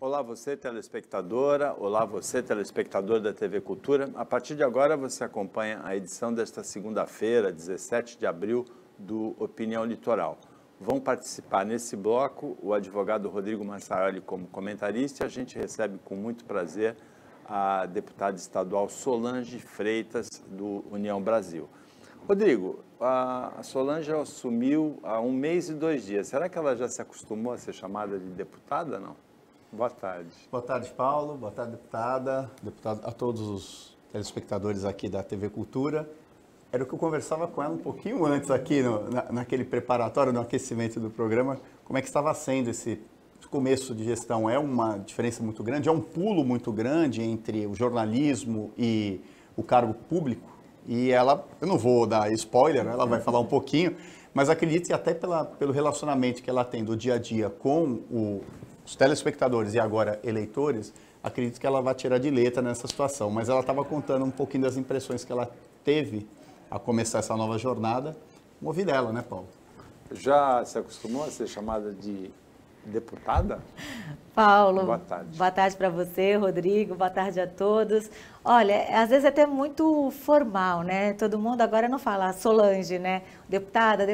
Olá você telespectadora, olá você telespectador da TV Cultura. A partir de agora você acompanha a edição desta segunda-feira, 17 de abril, do Opinião Litoral. Vão participar nesse bloco o advogado Rodrigo Massaroli como comentarista e a gente recebe com muito prazer a deputada estadual Solange Freitas, do União Brasil. Rodrigo, a Solange assumiu há 1 mês e 2 dias. Será que ela já se acostumou a ser chamada de deputada, não? Boa tarde. Boa tarde, Paulo. Boa tarde, deputada. Deputado, a todos os telespectadores aqui da TV Cultura. Era o que eu conversava com ela um pouquinho antes aqui, naquele preparatório, no aquecimento do programa, como é que estava sendo esse começo de gestão. É uma diferença muito grande, é um pulo muito grande entre o jornalismo e o cargo público. E ela, eu não vou dar spoiler, ela vai falar um pouquinho, mas acredito que até pelo relacionamento que ela tem do dia a dia com os telespectadores e agora eleitores, acredito que ela vai tirar de letra nessa situação. Mas ela estava contando um pouquinho das impressões que ela teve a começar essa nova jornada. Vamos ouvir dela, né, Paulo? Já se acostumou a ser chamada de deputada? Paulo, boa tarde para você, Rodrigo, boa tarde a todos. Olha, às vezes é até muito formal, né? Todo mundo agora não fala Solange, né? Deputada,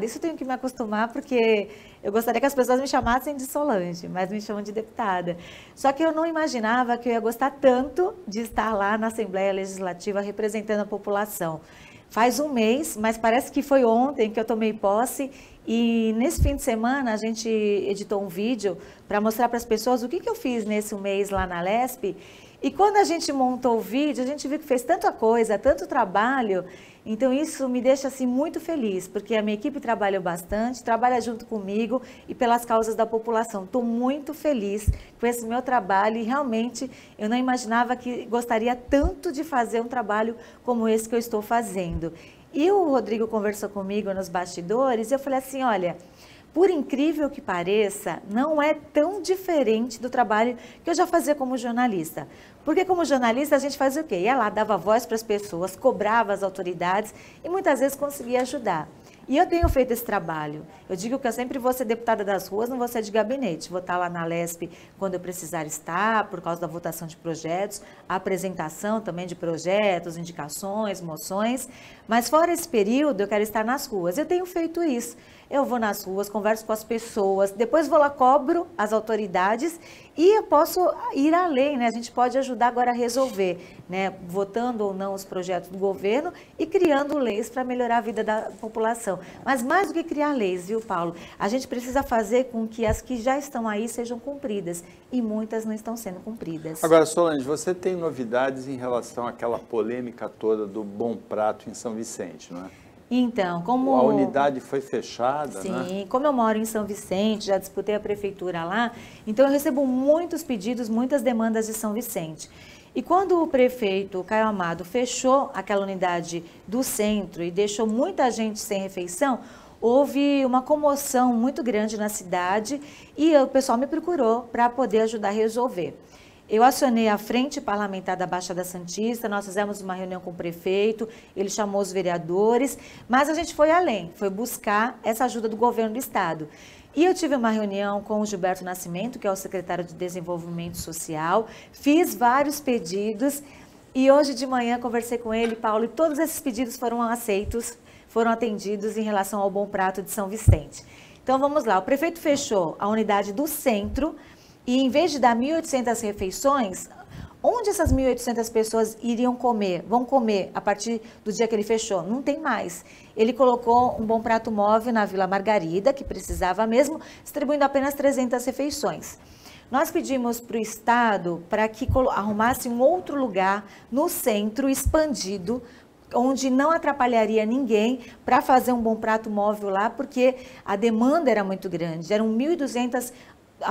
isso eu tenho que me acostumar porque eu gostaria que as pessoas me chamassem de Solange, mas me chamam de deputada. Só que eu não imaginava que eu ia gostar tanto de estar lá na Assembleia Legislativa representando a população. Faz 1 mês, mas parece que foi ontem que eu tomei posse e nesse fim de semana a gente editou um vídeo para mostrar para as pessoas o que eu fiz nesse 1 mês lá na Lesp. E quando a gente montou o vídeo, a gente viu que fez tanta coisa, tanto trabalho, então isso me deixa assim muito feliz, porque a minha equipe trabalhou bastante, trabalha junto comigo e pelas causas da população. Estou muito feliz com esse meu trabalho e realmente eu não imaginava que gostaria tanto de fazer um trabalho como esse que eu estou fazendo. E o Rodrigo conversou comigo nos bastidores e eu falei assim, olha, por incrível que pareça, não é tão diferente do trabalho que eu já fazia como jornalista. Porque como jornalista a gente fazia o quê? Ia lá, dava voz para as pessoas, cobrava as autoridades e muitas vezes conseguia ajudar. E eu tenho feito esse trabalho. Eu digo que eu sempre vou ser deputada das ruas, não vou ser de gabinete. Vou estar lá na Lesp quando eu precisar estar, por causa da votação de projetos, a apresentação também de projetos, indicações, moções. Mas fora esse período, eu quero estar nas ruas. Eu tenho feito isso. Eu vou nas ruas, converso com as pessoas, depois vou lá, cobro as autoridades e eu posso ir além, né? A gente pode ajudar agora a resolver, né? Votando ou não os projetos do governo e criando leis para melhorar a vida da população. Mas mais do que criar leis, viu, Paulo? A gente precisa fazer com que as que já estão aí sejam cumpridas e muitas não estão sendo cumpridas. Agora, Solange, você tem novidades em relação àquela polêmica toda do Bom Prato em São Vicente, não é? Então, como... A unidade foi fechada, Sim, né? Como eu moro em São Vicente, já disputei a prefeitura lá, então eu recebo muitos pedidos, muitas demandas de São Vicente. E quando o prefeito Caio Amado fechou aquela unidade do centro e deixou muita gente sem refeição, houve uma comoção muito grande na cidade e o pessoal me procurou para poder ajudar a resolver. Eu acionei a Frente Parlamentar da Baixada Santista, nós fizemos uma reunião com o prefeito, ele chamou os vereadores, mas a gente foi além, foi buscar essa ajuda do governo do estado. E eu tive uma reunião com o Gilberto Nascimento, que é o secretário de Desenvolvimento Social, fiz vários pedidos e hoje de manhã conversei com ele, Paulo, e todos esses pedidos foram aceitos, foram atendidos em relação ao Bom Prato de São Vicente. Então vamos lá, o prefeito fechou a unidade do centro, e em vez de dar 1.800 refeições, onde essas 1.800 pessoas iriam comer? Vão comer a partir do dia que ele fechou? Não tem mais. Ele colocou um Bom Prato móvel na Vila Margarida, que precisava mesmo, distribuindo apenas 300 refeições. Nós pedimos para o Estado para que arrumasse um outro lugar no centro, expandido, onde não atrapalharia ninguém para fazer um Bom Prato móvel lá, porque a demanda era muito grande. Eram 1.200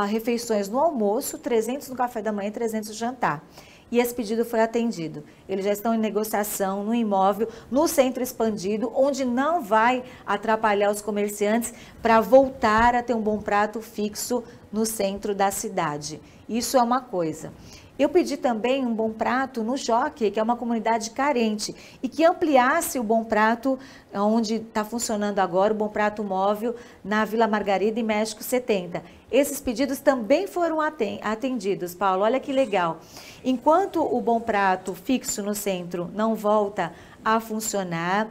refeições no almoço, 300 no café da manhã e 300 no jantar. E esse pedido foi atendido. Eles já estão em negociação no imóvel, no centro expandido, onde não vai atrapalhar os comerciantes para voltar a ter um Bom Prato fixo no centro da cidade. Isso é uma coisa. Eu pedi também um Bom Prato no Jockey, que é uma comunidade carente, e que ampliasse o Bom Prato, onde está funcionando agora, o Bom Prato móvel, na Vila Margarida e México 70. esses pedidos também foram atendidos, Paulo. Olha que legal. Enquanto o Bom Prato fixo no centro não volta a funcionar,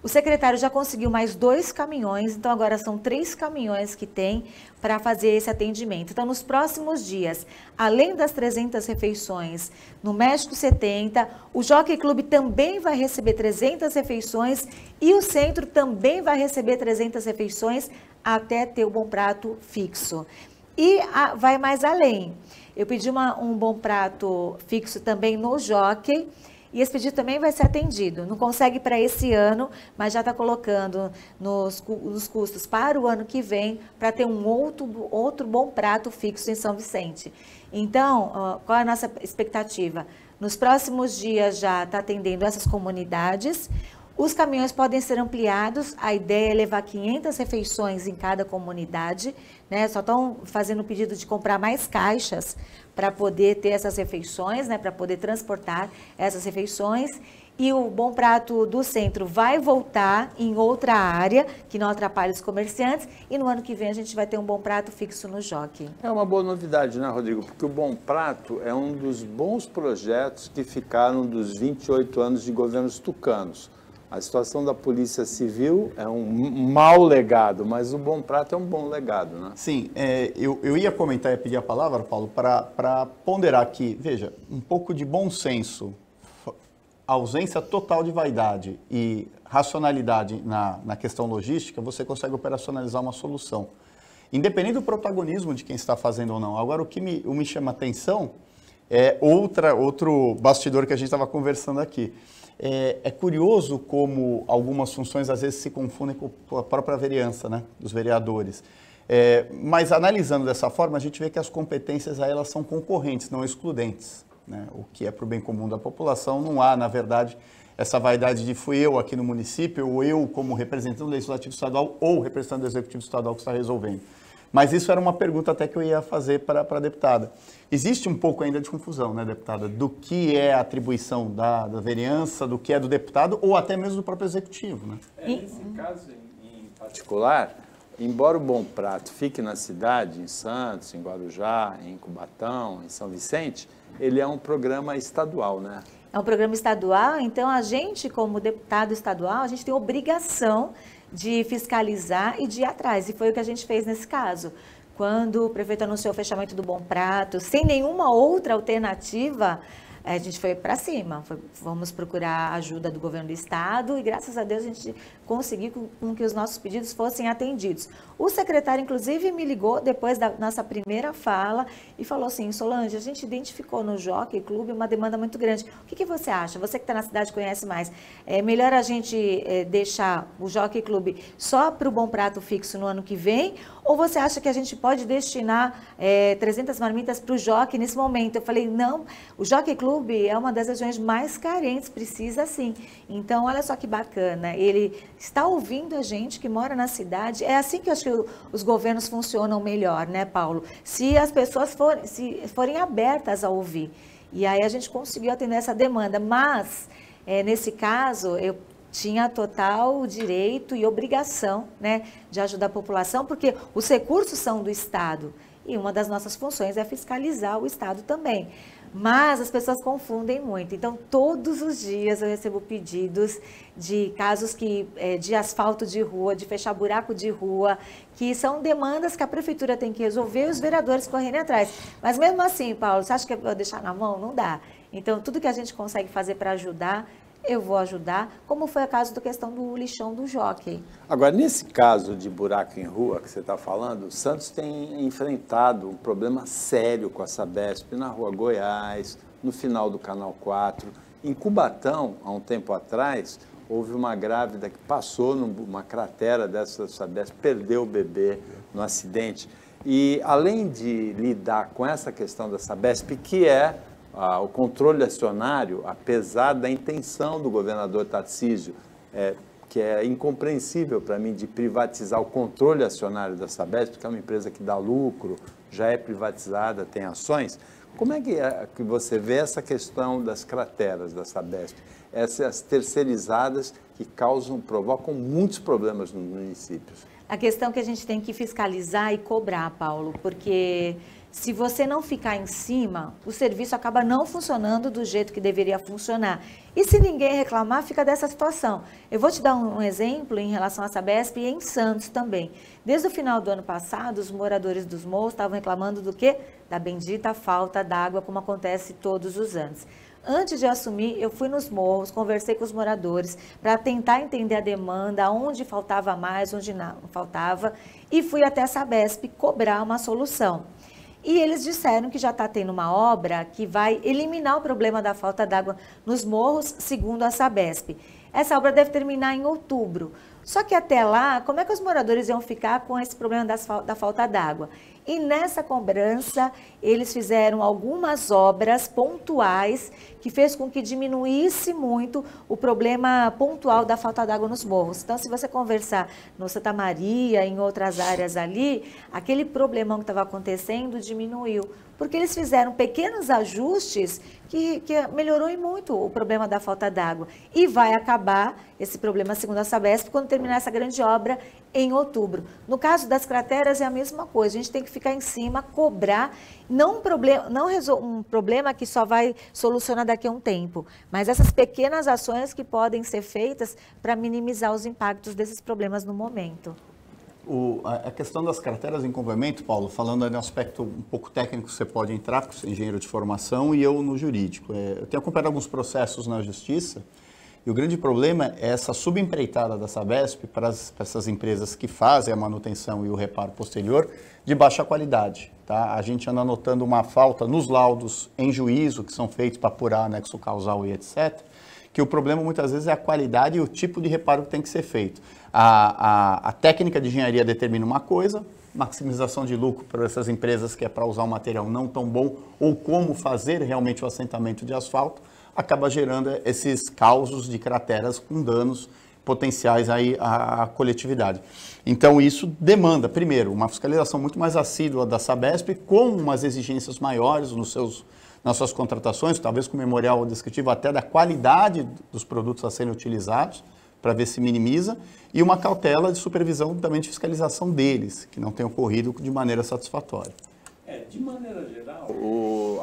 o secretário já conseguiu mais 2 caminhões, então agora são 3 caminhões que tem para fazer esse atendimento. Então, nos próximos dias, além das 300 refeições no México 70, o Jockey Club também vai receber 300 refeições e o centro também vai receber 300 refeições até ter o Bom Prato fixo. E vai mais além. Eu pedi um Bom Prato fixo também no Jockey, e esse pedido também vai ser atendido. Não consegue para esse ano, mas já está colocando nos custos para o ano que vem, para ter um outro Bom Prato fixo em São Vicente. Então, qual é a nossa expectativa? Nos próximos dias já está atendendo essas comunidades. Os caminhões podem ser ampliados, a ideia é levar 500 refeições em cada comunidade, né? Só estão fazendo o pedido de comprar mais caixas para poder ter essas refeições, né? Para poder transportar essas refeições. E o Bom Prato do centro vai voltar em outra área, que não atrapalhe os comerciantes, e no ano que vem a gente vai ter um Bom Prato fixo no Jockey. É uma boa novidade, né, Rodrigo? Porque o Bom Prato é um dos bons projetos que ficaram dos 28 anos de governos tucanos. A situação da Polícia Civil é um mau legado, mas o Bom Prato é um bom legado, né? Sim, eu ia comentar e pedir a palavra, Paulo, para ponderar aqui, veja, um pouco de bom senso, ausência total de vaidade e racionalidade na questão logística, você consegue operacionalizar uma solução. Independente do protagonismo de quem está fazendo ou não. Agora, o que me chama a atenção é outro bastidor que a gente estava conversando aqui. É curioso como algumas funções às vezes se confundem com a própria vereança, né, dos vereadores. Mas analisando dessa forma, a gente vê que as competências aí, elas são concorrentes, não excludentes, né? O que é para o bem comum da população. Não há, na verdade, essa vaidade de fui eu aqui no município, ou eu como representante do Legislativo Estadual, ou representante do Executivo Estadual que está resolvendo. Mas isso era uma pergunta até que eu ia fazer para a deputada. Existe um pouco ainda de confusão, né, deputada, do que é a atribuição da vereança, do que é do deputado, ou até mesmo do próprio Executivo, né? Nesse caso em particular, embora o Bom Prato fique na cidade, em Santos, em Guarujá, em Cubatão, em São Vicente, ele é um programa estadual, né? É um programa estadual, então a gente, como deputado estadual, a gente tem obrigação de fiscalizar e de ir atrás. E foi o que a gente fez nesse caso. Quando o prefeito anunciou o fechamento do Bom Prato, sem nenhuma outra alternativa, a gente foi para cima. Vamos procurar a ajuda do governo do estado e, graças a Deus, a gente conseguiu com que os nossos pedidos fossem atendidos. O secretário, inclusive, me ligou depois da nossa primeira fala e falou assim: Solange, a gente identificou no Jockey Club uma demanda muito grande. O que você acha? Você que está na cidade conhece mais. É melhor a gente deixar o Jockey Club só para o Bom Prato fixo no ano que vem? Ou você acha que a gente pode destinar 300 marmitas para o Jockey nesse momento? Eu falei, não, o Jockey Club é uma das regiões mais carentes, precisa sim. Então, olha só que bacana, ele está ouvindo a gente que mora na cidade. É assim que eu acho que os governos funcionam melhor, né, Paulo? Se as pessoas forem abertas a ouvir. E aí a gente conseguiu atender essa demanda, mas nesse caso eu tinha total direito e obrigação, né, de ajudar a população, porque os recursos são do Estado e uma das nossas funções é fiscalizar o Estado também. Mas as pessoas confundem muito. Então, todos os dias eu recebo pedidos de casos de asfalto de rua, de fechar buraco de rua, que são demandas que a prefeitura tem que resolver e os vereadores correrem atrás. Mas mesmo assim, Paulo, você acha que eu vou deixar na mão? Não dá. Então, tudo que a gente consegue fazer para ajudar, eu vou ajudar, como foi o caso da questão do lixão do Jockey. Agora, nesse caso de buraco em rua que você está falando, o Santos tem enfrentado um problema sério com a Sabesp na Rua Goiás, no final do Canal 4. Em Cubatão, há um tempo atrás, houve uma grávida que passou numa cratera dessa Sabesp, perdeu o bebê no acidente. E, além de lidar com essa questão da Sabesp, que é o controle acionário, apesar da intenção do governador Tarcísio, que é incompreensível para mim, de privatizar o controle acionário da Sabesp, que é uma empresa que dá lucro, já é privatizada, tem ações. Como é que você vê essa questão das crateras da Sabesp? Essas terceirizadas que provocam muitos problemas nos municípios. A questão que a gente tem que fiscalizar e cobrar, Paulo, porque se você não ficar em cima, o serviço acaba não funcionando do jeito que deveria funcionar. E se ninguém reclamar, fica dessa situação. Eu vou te dar um exemplo em relação à Sabesp e em Santos também. Desde o final do ano passado, os moradores dos morros estavam reclamando do quê? Da bendita falta d'água, como acontece todos os anos. Antes de assumir, eu fui nos morros, conversei com os moradores para tentar entender a demanda, onde faltava mais, onde não faltava, e fui até a Sabesp cobrar uma solução. E eles disseram que já está tendo uma obra que vai eliminar o problema da falta d'água nos morros, segundo a Sabesp. Essa obra deve terminar em outubro. Só que até lá, como é que os moradores iam ficar com esse problema da falta d'água? E nessa cobrança, eles fizeram algumas obras pontuais que fez com que diminuísse muito o problema pontual da falta d'água nos morros. Então, se você conversar no Santa Maria, em outras áreas ali, aquele problemão que estava acontecendo diminuiu. Porque eles fizeram pequenos ajustes que melhorou e muito o problema da falta d'água. E vai acabar esse problema, segundo a Sabesp, quando terminar essa grande obra em outubro. No caso das crateras é a mesma coisa, a gente tem que ficar em cima, cobrar, não um problema que só vai solucionar daqui a um tempo, mas essas pequenas ações que podem ser feitas para minimizar os impactos desses problemas no momento. A questão das crateras em complemento, Paulo, falando no aspecto um pouco técnico, você pode entrar, porque você é engenheiro de formação, e eu no jurídico. Eu tenho acompanhado alguns processos na justiça, e o grande problema é essa subempreitada da Sabesp para essas empresas que fazem a manutenção e o reparo posterior de baixa qualidade. Tá? A gente anda notando uma falta nos laudos em juízo, que são feitos para apurar anexo causal e etc., que o problema muitas vezes é a qualidade e o tipo de reparo que tem que ser feito. A técnica de engenharia determina uma coisa, maximização de lucro para essas empresas que é para usar um material não tão bom ou como fazer realmente o assentamento de asfalto, acaba gerando esses causos de crateras com danos potenciais aí à coletividade. Então isso demanda, primeiro, uma fiscalização muito mais assídua da Sabesp com umas exigências maiores nas suas contratações, talvez com memorial descritivo até da qualidade dos produtos a serem utilizados, para ver se minimiza, e uma cautela de supervisão também de fiscalização deles, que não tem ocorrido de maneira satisfatória. De maneira geral,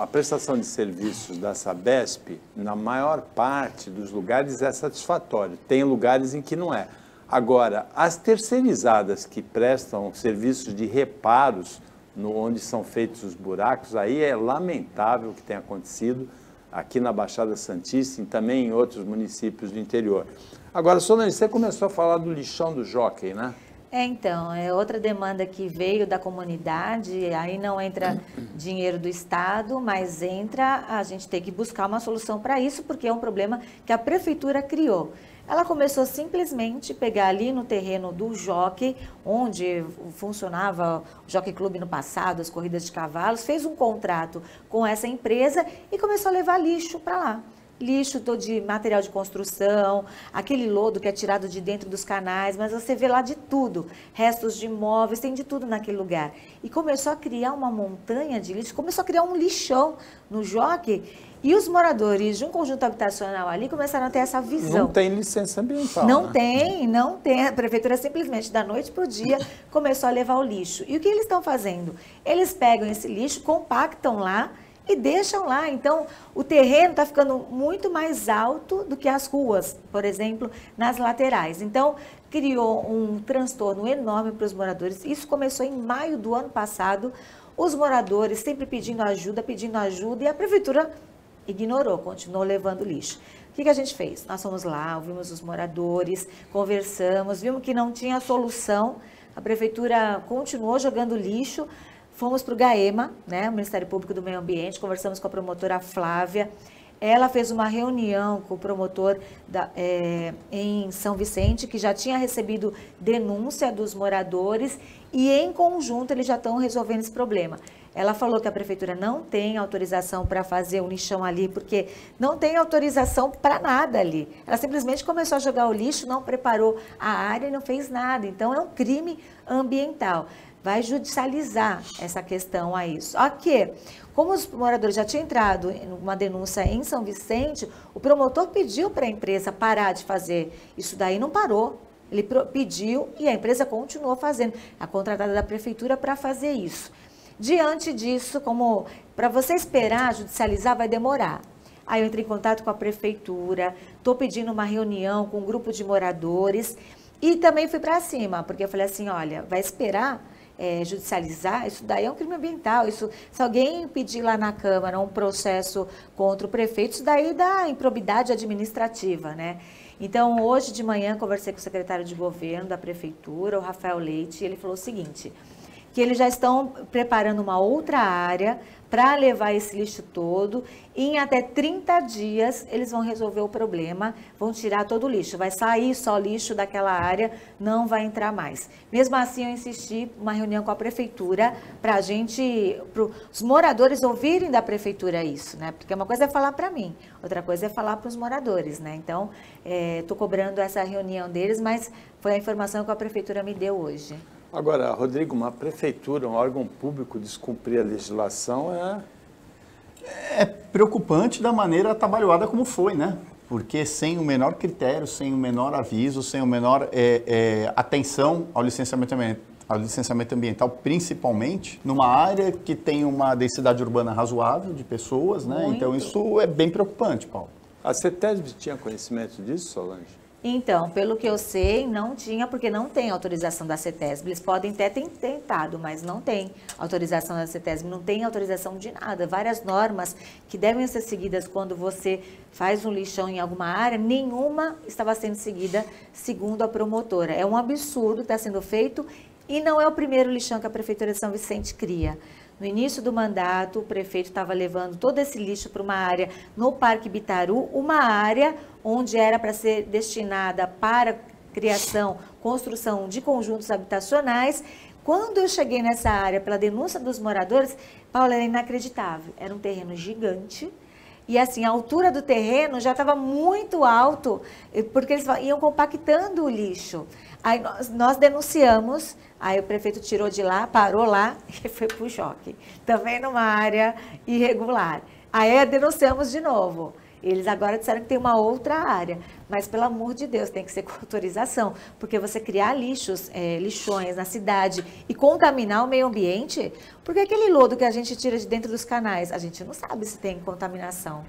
a prestação de serviços da Sabesp, na maior parte dos lugares, é satisfatório. Tem lugares em que não é. Agora, as terceirizadas que prestam serviços de reparos, onde são feitos os buracos, aí é lamentável o que tem acontecido aqui na Baixada Santista e também em outros municípios do interior. Agora, Solange, você começou a falar do lixão do Jockey, né? Então, é outra demanda que veio da comunidade, aí não entra dinheiro do Estado, mas a gente tem que buscar uma solução para isso, porque é um problema que a Prefeitura criou. Ela começou simplesmente a pegar ali no terreno do Jockey, onde funcionava o Jockey Clube no passado, as corridas de cavalos, fez um contrato com essa empresa e começou a levar lixo para lá. Lixo todo de material de construção, aquele lodo que é tirado de dentro dos canais, mas você vê lá de tudo, restos de imóveis, tem de tudo naquele lugar. E começou a criar uma montanha de lixo, começou a criar um lixão no Jockey, e os moradores de um conjunto habitacional ali começaram a ter essa visão. Não tem licença ambiental, não tem. A prefeitura simplesmente, da noite para o dia, começou a levar o lixo. E o que eles estão fazendo? Eles pegam esse lixo, compactam lá, e deixam lá. Então, o terreno está ficando muito mais alto do que as ruas, por exemplo, nas laterais. Então, criou um transtorno enorme para os moradores. Isso começou em maio do ano passado. Os moradores sempre pedindo ajuda, e a prefeitura ignorou, continuou levando lixo. O que a gente fez? Nós fomos lá, ouvimos os moradores, conversamos, vimos que não tinha solução. A prefeitura continuou jogando lixo. Fomos para o GAEMA, né, o Ministério Público do Meio Ambiente, conversamos com a promotora Flávia. Ela fez uma reunião com o promotor em São Vicente, que já tinha recebido denúncia dos moradores, e em conjunto eles já estão resolvendo esse problema. Ela falou que a prefeitura não tem autorização para fazer o lixão ali, porque não tem autorização para nada ali. Ela simplesmente começou a jogar o lixo, não preparou a área e não fez nada. Então é um crime ambiental. Vai judicializar essa questão aí. Só que, como os moradores já tinham entrado em uma denúncia em São Vicente, o promotor pediu para a empresa parar de fazer. Isso daí não parou. Ele pediu e a empresa continuou fazendo, a contratada da prefeitura para fazer isso. Diante disso, como para você esperar judicializar vai demorar. Aí eu entrei em contato com a prefeitura, estou pedindo uma reunião com um grupo de moradores e também fui para cima, porque eu falei assim, olha, vai esperar judicializar, isso daí é um crime ambiental, isso, se alguém pedir lá na Câmara um processo contra o prefeito, isso daí dá improbidade administrativa, né? Então, hoje de manhã, conversei com o secretário de governo da prefeitura, o Rafael Leite, e ele falou o seguinte, que eles já estão preparando uma outra área para levar esse lixo todo e em até 30 dias eles vão resolver o problema, vão tirar todo o lixo, vai sair só lixo daquela área, não vai entrar mais. Mesmo assim, eu insisti uma reunião com a prefeitura para a gente, para os moradores ouvirem da prefeitura isso, né? Porque uma coisa é falar para mim, outra coisa é falar para os moradores, né? Então, estou cobrando essa reunião deles, mas foi a informação que a prefeitura me deu hoje. Agora, Rodrigo, uma prefeitura, um órgão público descumprir a legislação é preocupante da maneira atabalhoada como foi, né? Porque sem o menor critério, sem o menor aviso, sem o menor atenção ao licenciamento ambiental, principalmente numa área que tem uma densidade urbana razoável de pessoas, né? Muito. Então isso é bem preocupante, Paulo. A CETESB tinha conhecimento disso, Solange? Então, pelo que eu sei, não tinha, porque não tem autorização da CETESB. Eles podem até ter tentado, mas não tem autorização da CETESB, não tem autorização de nada. Várias normas que devem ser seguidas quando você faz um lixão em alguma área, nenhuma estava sendo seguida, segundo a promotora. É um absurdo que está sendo feito e não é o primeiro lixão que a Prefeitura de São Vicente cria. No início do mandato, o prefeito estava levando todo esse lixo para uma área no Parque Bitaru, uma área onde era para ser destinada para criação, construção de conjuntos habitacionais. Quando eu cheguei nessa área, pela denúncia dos moradores, Paulo, era inacreditável. Era um terreno gigante. E assim, a altura do terreno já estava muito alto, porque eles iam compactando o lixo. Aí nós denunciamos, aí o prefeito tirou de lá, parou lá e foi para o choque. Também numa área irregular. Aí denunciamos de novo. Eles agora disseram que tem uma outra área, mas pelo amor de Deus, tem que ser com autorização, porque você criar lixões na cidade e contaminar o meio ambiente, porque aquele lodo que a gente tira de dentro dos canais, a gente não sabe se tem contaminação.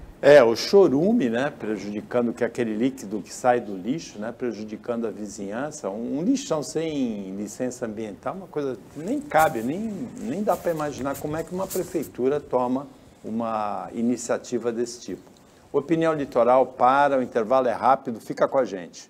O chorume, né, prejudicando que aquele líquido que sai do lixo, né, prejudicando a vizinhança, um lixão sem licença ambiental, uma coisa nem cabe, nem dá para imaginar como é que uma prefeitura toma uma iniciativa desse tipo. Opinião Litoral para, o intervalo é rápido, fica com a gente.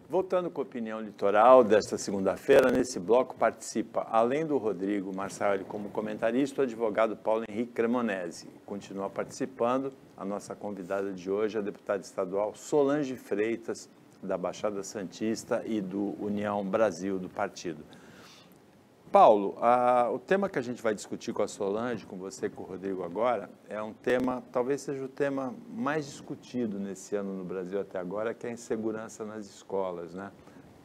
Voltando com a Opinião Litoral desta segunda-feira, nesse bloco participa, além do Rodrigo Marçal como comentarista, o advogado Paulo Henrique Cremonesi. Continua participando a nossa convidada de hoje, a deputada estadual Solange Freitas, da Baixada Santista e do União Brasil, do partido. Paulo, o tema que a gente vai discutir com a Solange, com você e com o Rodrigo agora, é um tema, talvez seja o tema mais discutido nesse ano no Brasil até agora, que é a insegurança nas escolas, né?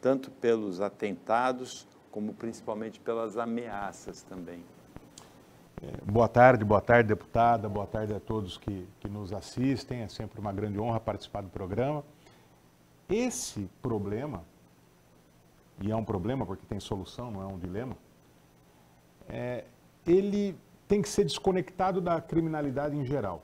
Tanto pelos atentados, como principalmente pelas ameaças também. Boa tarde, deputada, boa tarde a todos que nos assistem, é sempre uma grande honra participar do programa. Esse problema, e é um problema porque tem solução, não é um dilema, ele tem que ser desconectado da criminalidade em geral.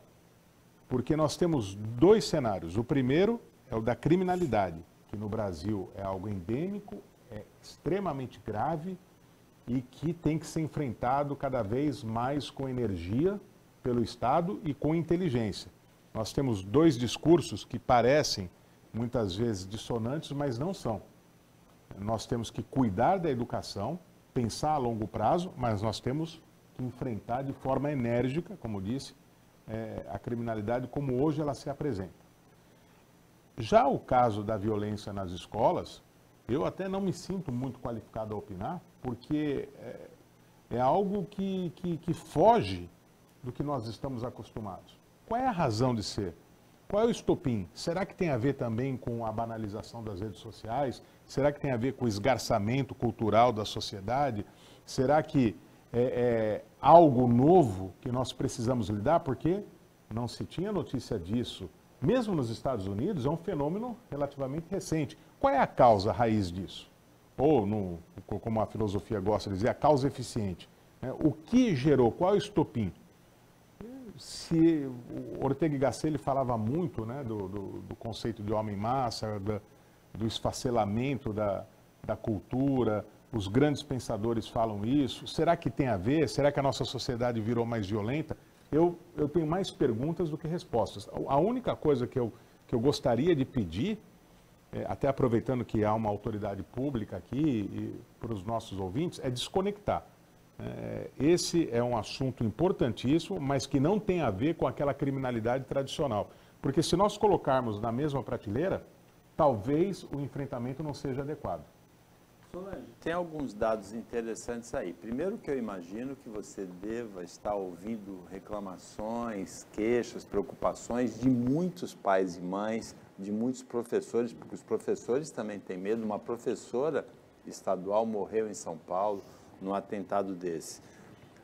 Porque nós temos dois cenários. O primeiro é o da criminalidade, que no Brasil é algo endêmico, é extremamente grave e que tem que ser enfrentado cada vez mais com energia pelo Estado e com inteligência. Nós temos dois discursos que parecem muitas vezes dissonantes, mas não são. Nós temos que cuidar da educação, pensar a longo prazo, mas nós temos que enfrentar de forma enérgica, como disse, a criminalidade como hoje ela se apresenta. Já o caso da violência nas escolas, eu até não me sinto muito qualificado a opinar, porque é algo que foge do que nós estamos acostumados. Qual é a razão de ser? Qual é o estopim? Será que tem a ver também com a banalização das redes sociais? Será que tem a ver com o esgarçamento cultural da sociedade? Será que algo novo que nós precisamos lidar, porque não se tinha notícia disso. Mesmo nos Estados Unidos, é um fenômeno relativamente recente. Qual é a causa raiz disso? Ou, como a filosofia gosta de dizer, a causa eficiente. O que gerou? Qual é o estopim? Se o Ortega y Gasset falava muito, né, do conceito de homem-massa, do esfacelamento da cultura, os grandes pensadores falam isso. Será que tem a ver? Será que a nossa sociedade virou mais violenta? Eu tenho mais perguntas do que respostas. A única coisa que eu gostaria de pedir, até aproveitando que há uma autoridade pública aqui e para os nossos ouvintes, é desconectar. Esse é um assunto importantíssimo, mas que não tem a ver com aquela criminalidade tradicional. Porque se nós colocarmos na mesma prateleira, talvez o enfrentamento não seja adequado. Solange, tem alguns dados interessantes aí. Primeiro que eu imagino que você deva estar ouvindo reclamações, queixas, preocupações de muitos pais e mães, de muitos professores, porque os professores também têm medo. Uma professora estadual morreu em São Paulo num atentado desse.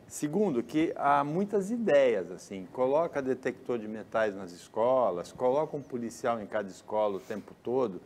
Segundo, que há muitas ideias, assim, coloca detector de metais nas escolas, coloca um policial em cada escola o tempo todo,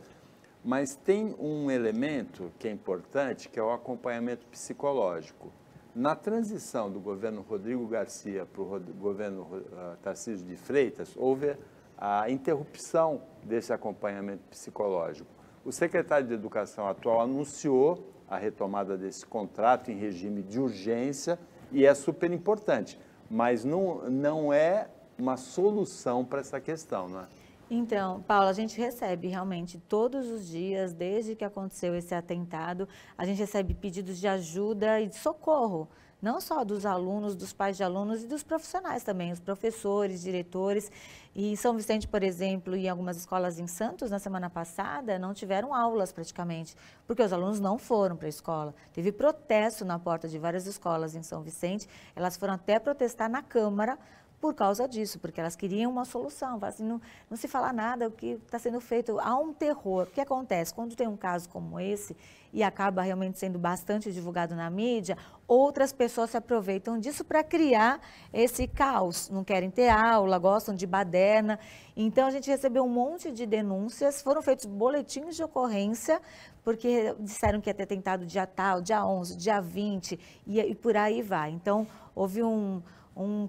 mas tem um elemento que é importante, que é o acompanhamento psicológico. Na transição do governo Rodrigo Garcia para o governo Tarcísio de Freitas, houve a interrupção desse acompanhamento psicológico. O secretário de Educação atual anunciou a retomada desse contrato em regime de urgência e é super importante, mas não é uma solução para essa questão, não é? Então, Paula, a gente recebe realmente todos os dias, desde que aconteceu esse atentado, a gente recebe pedidos de ajuda e de socorro, não só dos alunos, dos pais de alunos e dos profissionais também, os professores, diretores. E em São Vicente, por exemplo, e em algumas escolas em Santos, na semana passada, não tiveram aulas praticamente, porque os alunos não foram para a escola. Teve protesto na porta de várias escolas em São Vicente, elas foram até protestar na Câmara, por causa disso, porque elas queriam uma solução. Assim, não se fala nada, o que está sendo feito, há um terror. O que acontece? Quando tem um caso como esse, e acaba realmente sendo bastante divulgado na mídia, outras pessoas se aproveitam disso para criar esse caos. Não querem ter aula, gostam de baderna. Então, a gente recebeu um monte de denúncias, foram feitos boletins de ocorrência, porque disseram que ia ter tentado dia tal, dia 11, dia 20, e por aí vai. Então, houve um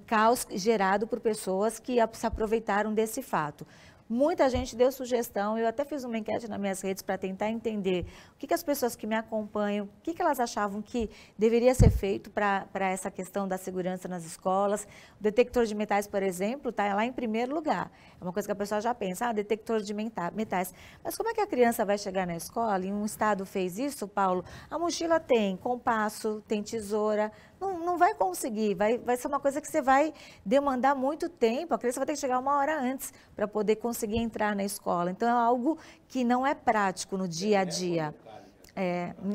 caos gerado por pessoas que se aproveitaram desse fato. Muita gente deu sugestão, eu até fiz uma enquete nas minhas redes para tentar entender o que as pessoas que me acompanham, o que elas achavam que deveria ser feito para essa questão da segurança nas escolas. O detector de metais, por exemplo, está lá em primeiro lugar. É uma coisa que a pessoa já pensa, detector de metais. Mas como é que a criança vai chegar na escola? E um estado fez isso, Paulo? A mochila tem compasso, tem tesoura, não vai conseguir, vai ser uma coisa que você vai demandar muito tempo, a criança vai ter que chegar uma hora antes para poder conseguir entrar na escola. Então, é algo que não é prático no dia a dia.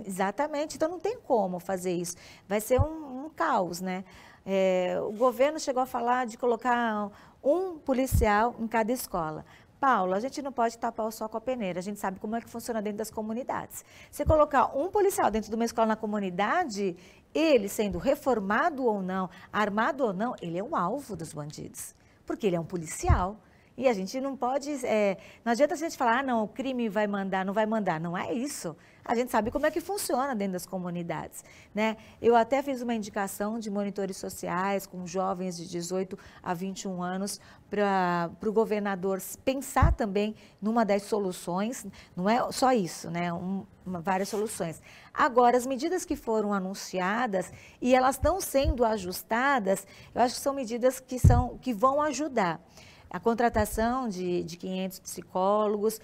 Exatamente, então não tem como fazer isso. Vai ser um caos, né? O governo chegou a falar de colocar um policial em cada escola. Paulo, a gente não pode tapar o sol com a peneira, a gente sabe como é que funciona dentro das comunidades. Se colocar um policial dentro de uma escola na comunidade, ele sendo reformado ou não, armado ou não, ele é um alvo dos bandidos, porque ele é um policial. E a gente não pode, não adianta a gente falar, não, o crime vai mandar, não vai mandar, não é isso. A gente sabe como é que funciona dentro das comunidades, né? Eu até fiz uma indicação de monitores sociais com jovens de 18 a 21 anos para o governador pensar também numa das soluções, não é só isso, né? Várias soluções. Agora, as medidas que foram anunciadas e elas estão sendo ajustadas, eu acho que são medidas que vão ajudar. A contratação de 500 psicólogos,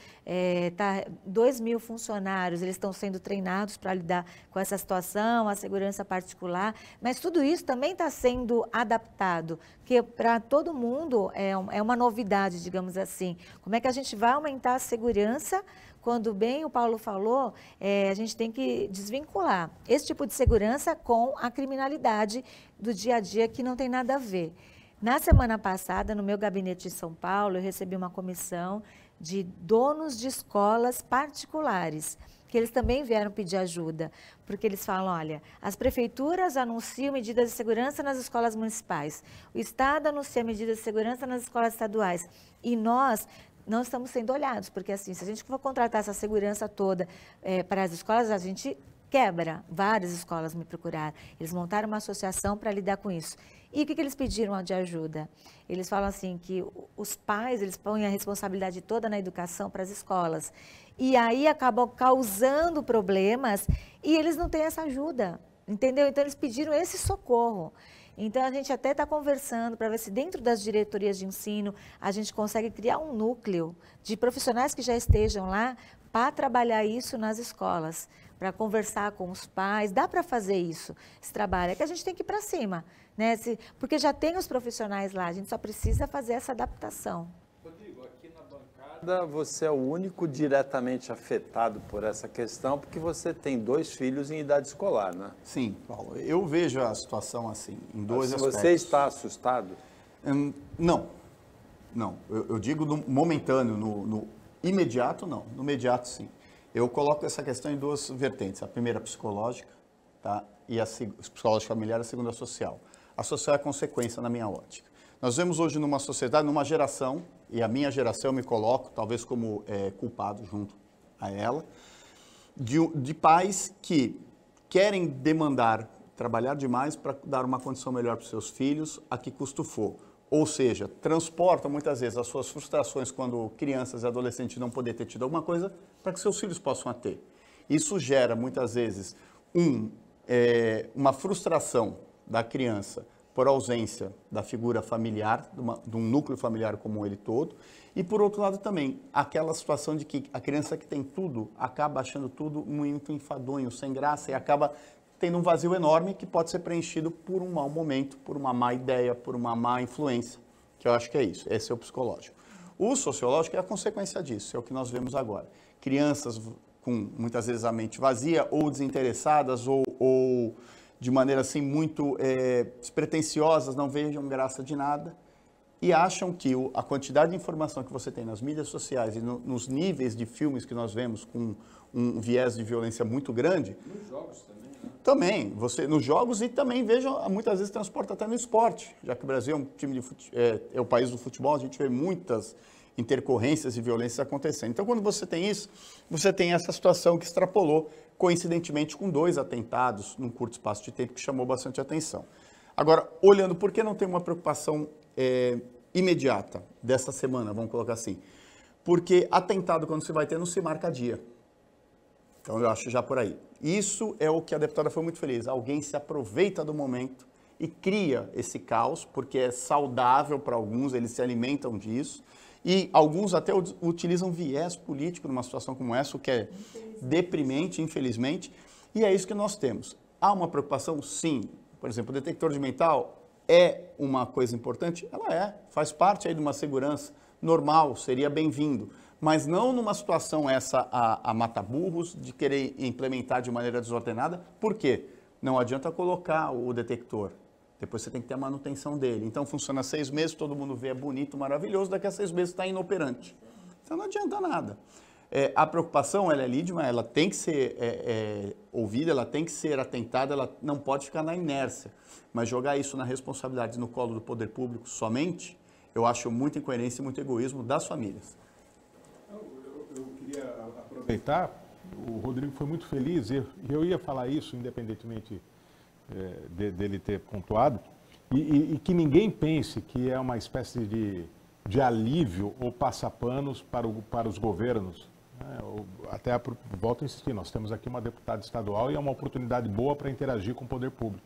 2.000 funcionários, eles estão sendo treinados para lidar com essa situação, a segurança particular, mas tudo isso também está sendo adaptado, que para todo mundo é uma novidade, digamos assim. Como é que a gente vai aumentar a segurança quando, bem o Paulo falou, a gente tem que desvincular esse tipo de segurança com a criminalidade do dia a dia que não tem nada a ver. Na semana passada, no meu gabinete em São Paulo, eu recebi uma comissão de donos de escolas particulares. que eles também vieram pedir ajuda, porque eles falam, olha, as prefeituras anunciam medidas de segurança nas escolas municipais, o Estado anuncia medidas de segurança nas escolas estaduais, e nós não estamos sendo olhados, porque assim, se a gente for contratar essa segurança toda para as escolas, a gente quebra. Várias escolas me procuraram, eles montaram uma associação para lidar com isso. E o que eles pediram de ajuda? Eles falam assim que os pais, eles põem a responsabilidade toda na educação para as escolas. E aí acabam causando problemas e eles não têm essa ajuda, entendeu? Então eles pediram esse socorro. Então a gente até está conversando para ver se dentro das diretorias de ensino a gente consegue criar um núcleo de profissionais que já estejam lá para trabalhar isso nas escolas, para conversar com os pais. Dá para fazer isso, esse trabalho. É que a gente tem que ir para cima, né? Porque já tem os profissionais lá, a gente só precisa fazer essa adaptação. Rodrigo, aqui na bancada você é o único diretamente afetado por essa questão, porque você tem 2 filhos em idade escolar, né? Sim, Paulo, eu vejo a situação assim, em 2 aspectos. Você está assustado? Não, eu digo no momentâneo, no imediato não, no imediato sim. Eu coloco essa questão em 2 vertentes, a primeira psicológica, tá? E a psicológica familiar, a segunda social. A social é consequência na minha ótica. Nós vemos hoje numa sociedade, numa geração, e a minha geração eu me coloco talvez como culpado junto a ela, de pais que querem demandar, trabalhar demais para dar uma condição melhor para os seus filhos, a que custo for. Ou seja, transportam muitas vezes as suas frustrações quando crianças e adolescentes não poderem ter tido alguma coisa para que seus filhos possam ter. Isso gera muitas vezes uma frustração da criança por ausência da figura familiar, de um núcleo familiar como ele todo, e por outro lado também, aquela situação de que a criança que tem tudo acaba achando tudo muito enfadonho, sem graça, e acaba tendo um vazio enorme que pode ser preenchido por um mau momento, por uma má ideia, por uma má influência, que eu acho que é isso, esse é o psicológico. O sociológico é a consequência disso, é o que nós vemos agora. Crianças com muitas vezes a mente vazia, ou desinteressadas, ou de maneira assim muito despretensiosas, não vejam graça de nada, e acham que a quantidade de informação que você tem nas mídias sociais e nos níveis de filmes que nós vemos com um viés de violência muito grande... Nos jogos também, né? Também, nos jogos, e também vejam, muitas vezes transporta até no esporte, já que o Brasil é um time é o país do futebol, a gente vê muitas intercorrências e violências acontecendo. Então, quando você tem isso, você tem essa situação que extrapolou, coincidentemente, com 2 atentados num curto espaço de tempo que chamou bastante atenção. Agora, olhando, por que não tem uma preocupação imediata dessa semana, vamos colocar assim? Porque atentado, quando se vai ter, não se marca dia. Então, eu acho já por aí. Isso é o que a deputada foi muito feliz. Alguém se aproveita do momento e cria esse caos, porque é saudável para alguns, eles se alimentam disso. E alguns até utilizam viés político numa situação como essa, o que é deprimente, infelizmente. E é isso que nós temos. Há uma preocupação? Sim. Por exemplo, o detector de metal é uma coisa importante? Ela faz parte aí de uma segurança normal, seria bem-vindo. Mas não numa situação a mata-burros, de querer implementar de maneira desordenada. Por quê? Não adianta colocar o detector. Depois você tem que ter a manutenção dele. Então funciona 6 meses, todo mundo vê, é bonito, maravilhoso, daqui a 6 meses está inoperante. Então não adianta nada. A preocupação, ela é legítima, ela tem que ser ouvida, ela tem que ser atentada, ela não pode ficar na inércia. Mas jogar isso na responsabilidade no colo do poder público somente, eu acho muita incoerência e muito egoísmo das famílias. Eu queria aproveitar, o Rodrigo foi muito feliz, e eu ia falar isso, independentemente dele ter pontuado, e que ninguém pense que é uma espécie de alívio ou passapanos para os governos. Até volto a insistir, nós temos aqui uma deputada estadual e é uma oportunidade boa para interagir com o poder público.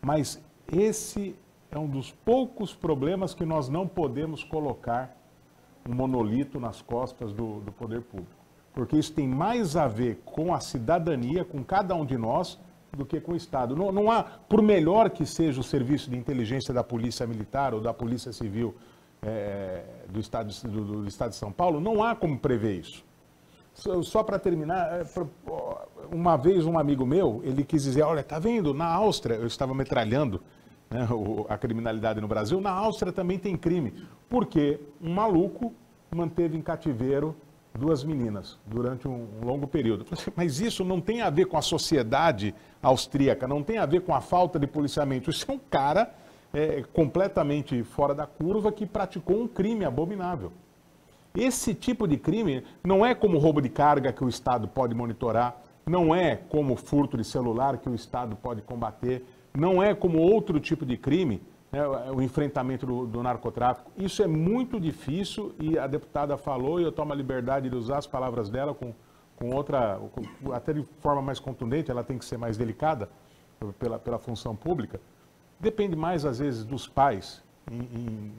Mas esse é um dos poucos problemas que nós não podemos colocar um monolito nas costas do poder público. Porque isso tem mais a ver com a cidadania, com cada um de nós, do que com o Estado. Não há, por melhor que seja o serviço de inteligência da Polícia Militar ou da Polícia Civil do Estado de São Paulo, não há como prever isso. Só para terminar, uma vez um amigo meu, ele quis dizer, olha, tá vendo, na Áustria, eu estava metralhando, né, a criminalidade no Brasil, na Áustria também tem crime, porque um maluco manteve em cativeiro 2 meninas durante um longo período. Eu falei assim, mas isso não tem a ver com a sociedade austríaca, não tem a ver com a falta de policiamento. Isso é um cara completamente fora da curva que praticou um crime abominável. Esse tipo de crime não é como roubo de carga que o Estado pode monitorar, não é como furto de celular que o Estado pode combater, não é como outro tipo de crime, né, o enfrentamento do narcotráfico. Isso é muito difícil e a deputada falou, e eu tomo a liberdade de usar as palavras dela com outra, até de forma mais contundente, ela tem que ser mais delicada pela função pública. Depende mais, às vezes, dos pais em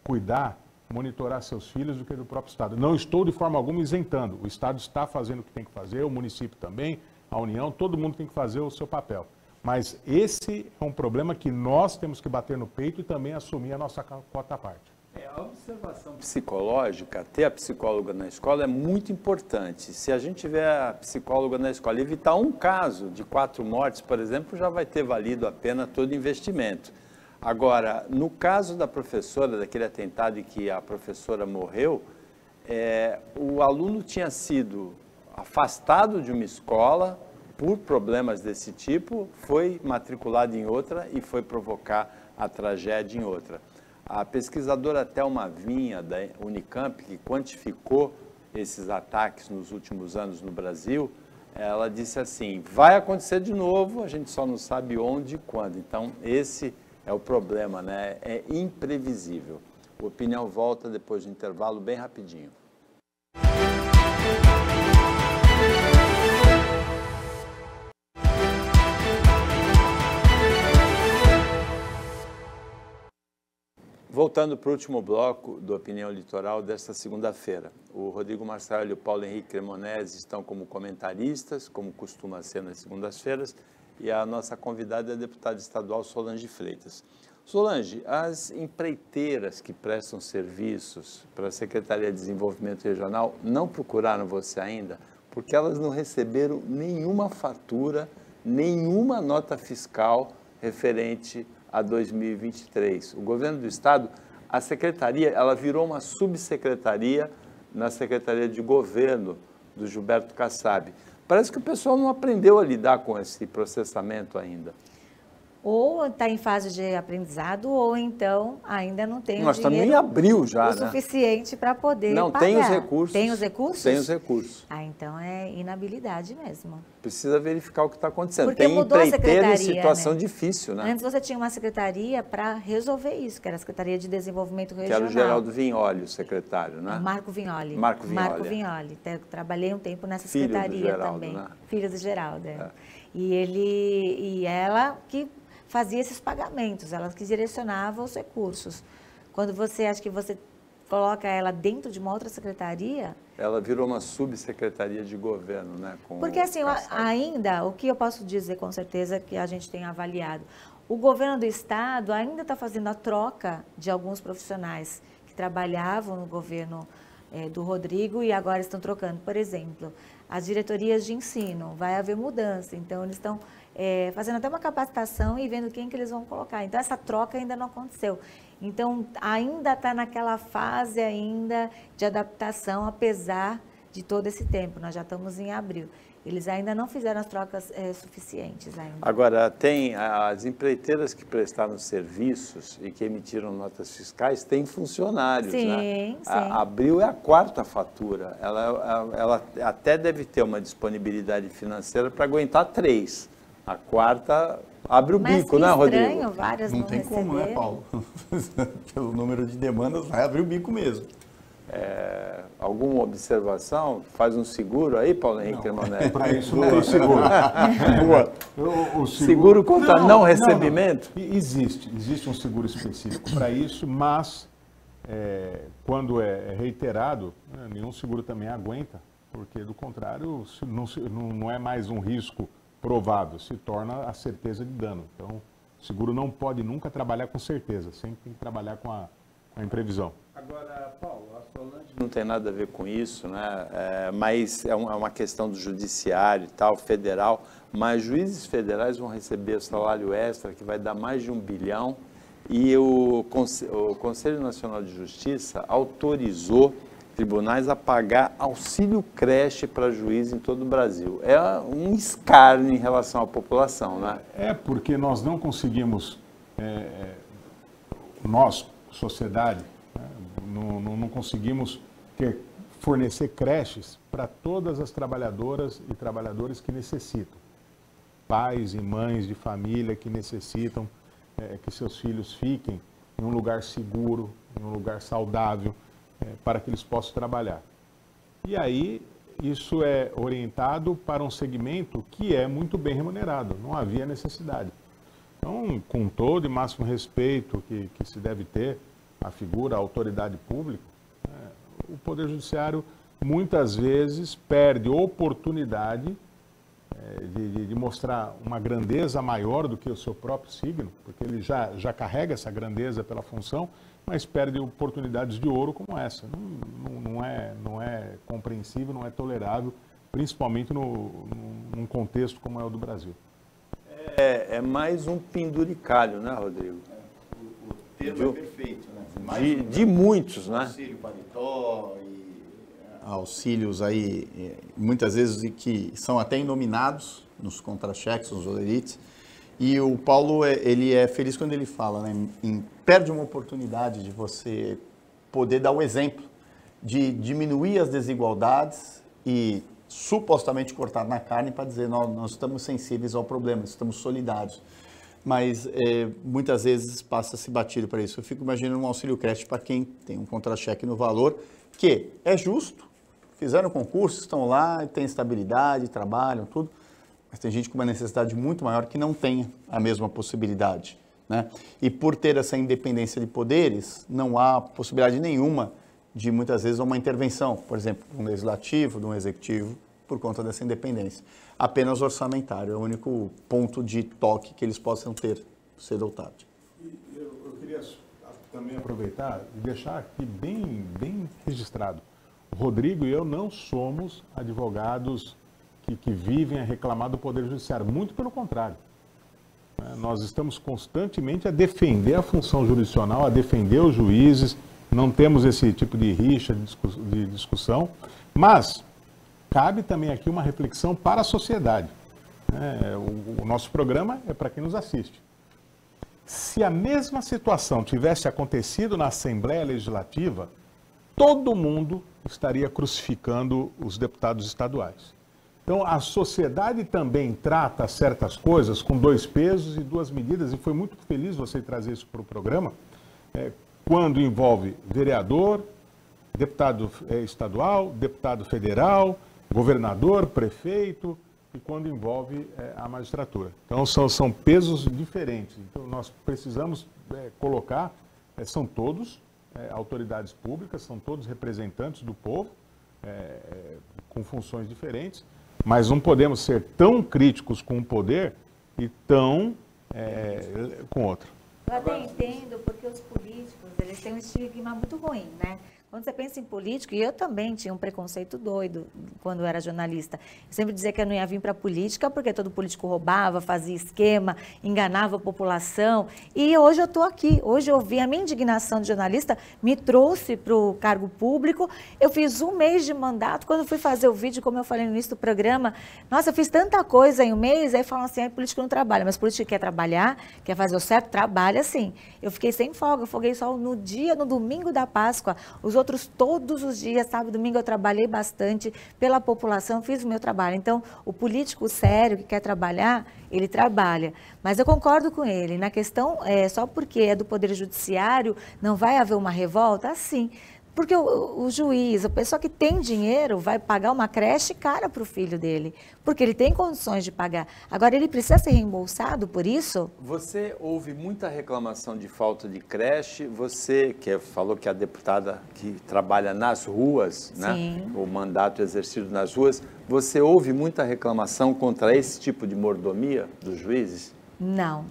cuidar, monitorar seus filhos do que do próprio Estado. Não estou de forma alguma isentando. O Estado está fazendo o que tem que fazer, o município também, a União, todo mundo tem que fazer o seu papel. Mas esse é um problema que nós temos que bater no peito e também assumir a nossa cota à parte. A observação psicológica, ter a psicóloga na escola é muito importante. Se a gente tiver a psicóloga na escola, evitar um caso de 4 mortes, por exemplo, já vai ter valido a pena todo investimento. Agora, no caso da professora, daquele atentado em que a professora morreu, o aluno tinha sido afastado de uma escola por problemas desse tipo, foi matriculado em outra e foi provocar a tragédia em outra. A pesquisadora Thelma Vinha, da Unicamp, que quantificou esses ataques nos últimos anos no Brasil, ela disse assim, vai acontecer de novo, a gente só não sabe onde e quando. Então, esse é o problema, né? É imprevisível. A opinião volta depois do intervalo, bem rapidinho. Voltando para o último bloco do Opinião Litoral desta segunda-feira. O Rodrigo Marcelo e o Paulo Henrique Cremonese estão como comentaristas, como costuma ser nas segundas-feiras, e a nossa convidada é a deputada estadual Solange Freitas. Solange, as empreiteiras que prestam serviços para a Secretaria de Desenvolvimento Regional não procuraram você ainda, porque elas não receberam nenhuma fatura, nenhuma nota fiscal referente a 2023. O governo do estado, a secretaria, ela virou uma subsecretaria na Secretaria de Governo do Gilberto Kassab. Parece que o pessoal não aprendeu a lidar com esse processamento ainda. Ou está em fase de aprendizado, ou então ainda não tem Nós o dinheiro estamos em abril já, o suficiente para poder não, pagar. tem os recursos. Tem os recursos? Tem os recursos. Ah, então é inabilidade mesmo. Precisa verificar o que está acontecendo. Porque tem mudou a empreiteira em secretaria, situação né? Difícil, né? Antes você tinha uma secretaria para resolver isso, que era a Secretaria de Desenvolvimento Regional. Que era o Geraldo Vignoli, o secretário, né? Marco Vignoli. Marco Vignoli. Marco Vignoli. Trabalhei um tempo nessa Filho do secretaria Geraldo, também. né? Filho do Geraldo. E ela que fazia esses pagamentos, ela que direcionava os recursos. Quando você acha que você coloca ela dentro de uma outra secretaria... Ela virou uma subsecretaria de governo, né? Porque assim, ainda, o que eu posso dizer com certeza que a gente tem avaliado, o governo do estado ainda está fazendo a troca de alguns profissionais que trabalhavam no governo do Rodrigo e agora estão trocando. Por exemplo, as diretorias de ensino, vai haver mudança, então eles estão fazendo até uma capacitação e vendo quem que eles vão colocar. Então, essa troca ainda não aconteceu. Então, ainda está naquela fase ainda de adaptação, apesar de todo esse tempo. Nós já estamos em abril. Eles ainda não fizeram as trocas suficientes ainda. Agora, tem as empreiteiras que prestaram serviços e que emitiram notas fiscais, têm funcionários, sim, né? Sim. Abril é a 4ª fatura. Ela até deve ter uma disponibilidade financeira para aguentar 3. A 4ª abre o bico, né, Rodrigo? Estranho, várias não tem receberam. como, né, Paulo? Pelo número de demandas, vai abrir o bico mesmo. Alguma observação? Faz um seguro aí, Paulo Henrique Cremonese? Para isso não tem seguro. Boa. O seguro contra não recebimento? Não. Existe um seguro específico para isso, mas quando é reiterado, nenhum seguro também aguenta, porque do contrário não é mais um risco provável, se torna a certeza de dano. Então, o seguro não pode nunca trabalhar com certeza, sempre tem que trabalhar com a imprevisão. Agora, Paulo, a Solange não tem nada a ver com isso, né? Mas é uma questão do judiciário e tal, federal, mas juízes federais vão receber o salário extra, que vai dar mais de 1 bilhão, e o Conselho Nacional de Justiça autorizou tribunais a pagar auxílio creche para juiz em todo o Brasil. É um escárnio em relação à população, né? É porque nós não conseguimos, nós, sociedade, né, não conseguimos fornecer creches para todas as trabalhadoras e trabalhadores que necessitam. Pais e mães de família que necessitam que seus filhos fiquem em um lugar seguro, em um lugar saudável, para que eles possam trabalhar. E aí, isso é orientado para um segmento que é muito bem remunerado, não havia necessidade. Então, com todo e máximo respeito que se deve ter à figura, à autoridade pública, o Poder Judiciário muitas vezes perde oportunidade de mostrar uma grandeza maior do que o seu próprio signo, porque ele já carrega essa grandeza pela função, mas perde oportunidades de ouro como essa. Não é compreensível, não é tolerável, principalmente num contexto como é o do Brasil. É mais um penduricalho, né, Rodrigo? O termo é perfeito, né? De muitos, né? Auxílio paletó e auxílios aí, muitas vezes que são até inominados nos contra-cheques, nos olerites. E o Paulo, ele é feliz quando ele fala, né, perde uma oportunidade de você poder dar o exemplo, de diminuir as desigualdades e supostamente cortar na carne para dizer nós estamos sensíveis ao problema, estamos solidários. Mas muitas vezes passa-se batido para isso. Eu fico imaginando um auxílio creche para quem tem um contra-cheque no valor, que é justo, fizeram concurso, estão lá, têm estabilidade, trabalham, tudo. Mas tem gente com uma necessidade muito maior que não tem a mesma possibilidade, né? E por ter essa independência de poderes, não há possibilidade nenhuma de, muitas vezes, uma intervenção, por exemplo, de um legislativo, de um executivo, por conta dessa independência. Apenas orçamentário, é o único ponto de toque que eles possam ter, ser adotado. Eu queria também aproveitar e deixar aqui bem registrado. O Rodrigo e eu não somos advogados que vivem a reclamar do Poder Judiciário, muito pelo contrário. Nós estamos constantemente a defender a função jurisdicional, a defender os juízes, não temos esse tipo de rixa, de discussão, mas cabe também aqui uma reflexão para a sociedade. O nosso programa é para quem nos assiste. Se a mesma situação tivesse acontecido na Assembleia Legislativa, todo mundo estaria crucificando os deputados estaduais. Então, a sociedade também trata certas coisas com dois pesos e duas medidas, e foi muito feliz você trazer isso para o programa, quando envolve vereador, deputado estadual, deputado federal, governador, prefeito, e quando envolve a magistratura. Então, são pesos diferentes. Então, nós precisamos colocar, são todos autoridades públicas, são todos representantes do povo, com funções diferentes, mas não podemos ser tão críticos com um poder e tão com outro. Eu até entendo, porque os políticos, eles têm um estigma muito ruim, né? Quando você pensa em político, e eu também tinha um preconceito doido quando eu era jornalista. Eu sempre dizia que eu não ia vir para a política porque todo político roubava, fazia esquema, enganava a população. E hoje eu estou aqui. Hoje eu vi a minha indignação de jornalista, me trouxe para o cargo público. Eu fiz 1 mês de mandato. Quando eu fui fazer o vídeo, como eu falei no início do programa, nossa, eu fiz tanta coisa em 1 mês. Aí falam assim, político não trabalha. Mas político quer trabalhar, quer fazer o certo, trabalha sim. Eu fiquei sem folga, eu folguei só no domingo da Páscoa. Os outros, todos os dias, sábado e domingo, eu trabalhei bastante pela população, fiz o meu trabalho. Então, o político sério que quer trabalhar, ele trabalha. Mas eu concordo com ele, na questão, só porque é do Poder Judiciário, não vai haver uma revolta? Sim. Porque o juiz, a pessoa que tem dinheiro, vai pagar uma creche cara para o filho dele, porque ele tem condições de pagar. Agora, ele precisa ser reembolsado por isso? Você ouve muita reclamação de falta de creche, você que falou que é a deputada que trabalha nas ruas, né? O mandato exercido nas ruas, você ouve muita reclamação contra esse tipo de mordomia dos juízes? Não